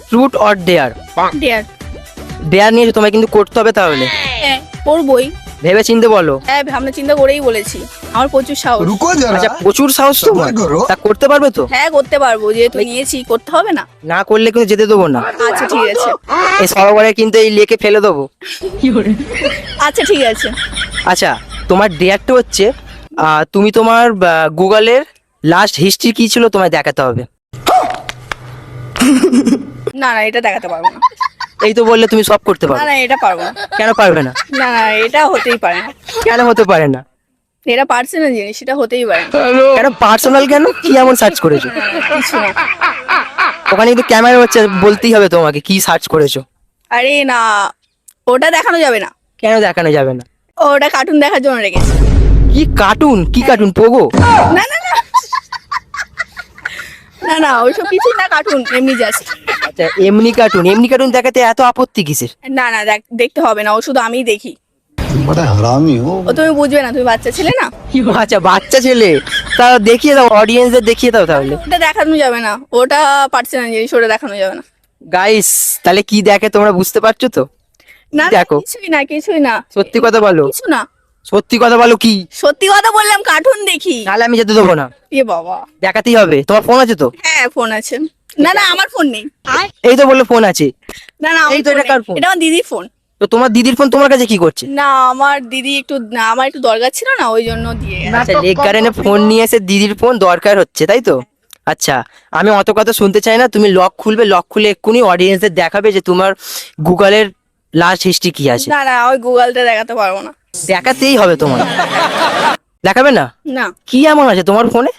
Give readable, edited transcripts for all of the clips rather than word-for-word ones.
Truth or dare? Dare. Dare নিয়ে তোমায় কিন্তু করতে হবে তাহলে, হ্যাঁ করবই। ভেবে চিন্তে বলো। হ্যাঁ ভাবনা চিন্তা করেই বলেছি, আমার প্রচুর সাহস। रुको जरा আচ্ছা প্রচুর সাহস তোমার, সবাই করো। তা করতে পারবে তো? হ্যাঁ করতে পারবো, যেহেতু নিয়েছি করতে হবে না। না করলে কিন্তু যেতে দেবো না। আচ্ছা ঠিক আছে। এই সরোবরে কিন্তু এই লেকে ফেলে দেবো। আচ্ছা ঠিক আছে। আচ্ছা তোমার ডেয়ারটা হচ্ছে তুমি তোমার গুগলের লাস্ট হিস্ট্রি কি ছিল তোমায় দেখাতে হবে। না না এটা দেখাতে পারবো না। এই তো বললে তুমি সব করতে না পারো, না এটা পারবো না। কেন পারবে না? না না এটা হতেই পারে না। কেন হতে পারে না? এটা পার্সোনাল জিনিস, এটা হতেই পারে না। কেন পার্সোনাল? কেন কি এমন সার্চ করেছো? কিছু না। ওখানে কিন্তু ক্যামেরা হচ্ছে, বলতেই হবে তোমাকে কি সার্চ করেছো। আরে না, ওটা দেখানো যাবে না। কেন দেখানো যাবে না? ওটা কার্টুন দেখার জন্য রেখেছি। কি কার্টুন? কি কার্টুন? পোগো? না না না না না ওইসব কিছু না, কার্টুন এমনি জাস্ট। আচ্ছা এমনি কার্টুন, এমনি কার্টুন দেখাতে এত আপত্তি কিসের? না না দেখতে হবে না, ও শুধু আমিই দেখি। बड़ा हरामी हो। ও তুমি বুঝবে না, তুমি বাচ্চা ছেলে না। আচ্ছা বাচ্চা ছেলে, তা দেখিয়ে দাও, অডিয়েন্সদের দেখিয়ে দাও তাহলে। ওটা দেখানো যাবে না, ওটা পার্সোনাল জিনিস, ওটা দেখানো যাবে না। গাইস তাহলে কি দেখে তোমরা বুঝতে পারছো তো? না না, দেখো। কিছুই না কিছুই না। সত্যি কথা বলো, কিছু না, সত্যি কথা বলো কি? সত্যি কথা বললাম, কার্টুন দেখি। নাহলে আমি যেতে দেবো না, এ বাবা। দেখাতেই হবে। তোমার ফোন আছে তো? হ্যাঁ ফোন আছে। না না আমার ফোন নেই। এই তো বললে ফোন আছে। না না এই তো এটা কার ফোন? এটা আমার দিদির ফোন। তো তোমার দিদির ফোন তোমার কাছে কি করছে? না আমার দিদি একটু, না আমার একটু দরকার ছিল না, ওই জন্য দিয়ে গেছে। আচ্ছা লেক গার্ডেনে ফোন নিয়ে এসে দিদির ফোন দরকার হচ্ছে তাই তো? আচ্ছা আমি অত কথা শুনতে চাই না, তুমি লক খুলবে, লক খুলে এক্ষুনি অডিয়েন্সদের দেখাবে যে তোমার গুগলের লাস্ট হিস্ট্রি কি আছে। না না ওই গুগলটা দেখাতে পারবো না। দেখাতেই হবে তোমার, দেখাবে না? না কি এমন আছে তোমার ফোনে?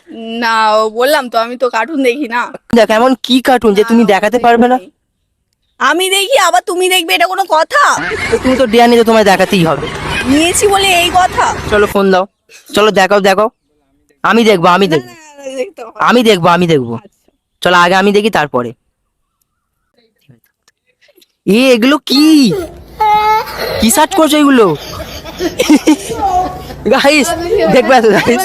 না ও বললাম তো, আমি তো কার্টুন দেখি না। দেখো এমন কি কার্টুন যে তুমি দেখাতে পারবে না? আমি দেখি আবার তুমি দেখবে, এটা কোনো কথা? তো তুমি তো ডেয়া নিয়ে তোমায় দেখাতেই হবে। নিয়েছি বলে এই কথা? চলো ফোন দাও, চলো দেখাও দেখাও। আমি দেখবো, আমি দেখবো, না, দেখতে হবে। আমি দেখবো, আমি দেখবো। চলো আগে আমি দেখি তারপরে। এগুলো কি কি সার্চ করছো এগুলো? গাইস দেখবে তো গাইস।